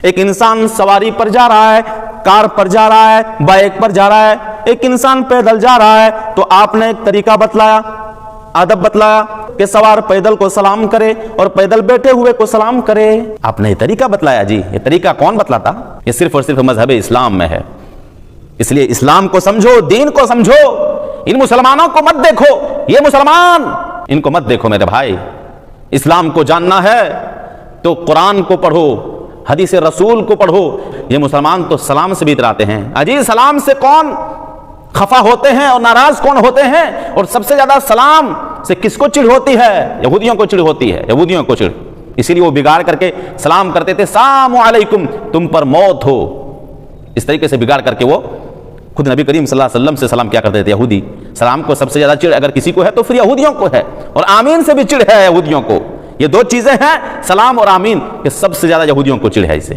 ایک انسان سواری پر جا رہا ہے، کار پر جا رہا ہے، بائک پر جا رہا ہے، ایک انسان پیدل جا رہا ہے، تو آپ نے ایک طریقہ بتلایا، ادب بتلایا کہ سوار پیدل کو سلام کرے اور پیدل بیٹھے ہوئے کو سلام کرے۔ آپ نے یہ طریقہ بتلایا۔ جی یہ طریقہ کون بتلاتا؟ یہ صرف اور صرف مذہب اسلام میں ہے۔ اس لیے اسلام کو سمجھو، دین کو سمجھو، ان مسلمانوں کو مت دیکھو، یہ مسلمان ان کو مت دیکھو میرے بھائی۔ اسلام کو جاننا ہے تو قرآن کو پڑھو، حدیث رسول کو پڑھو۔ یہ مسلمان تو سلام سے بھی اتراتے ہیں۔ اجی سلام سے کون خفا ہوتے ہیں اور ناراض کون ہوتے ہیں؟ اور سب سے زیادہ سلام سے کس کو چڑ ہوتی ہے؟ یہودیوں کو چڑ ہوتی ہے، یہودیوں کو چڑ۔ اسی لیے وہ بگاڑ کر کے سلام کرتے تھے، السلام علیکم، تم پر موت ہو۔ اس طریقے سے بگاڑ کر کے وہ خود نبی کریم صلی اللہ علیہ وسلم سے سلام کیا کرتے تھے یہودی۔ سلام کو سب سے زیادہ چڑ اگر کسی کو ہے تو پھر یہودیوں کو ہے، اور آمین سے بھی چڑ ہے یہودیوں کو۔ یہ دو چیزیں ہیں، سلام اور آمین، یہ سب سے زیادہ یہودیوں کو چڑ ہے اسے۔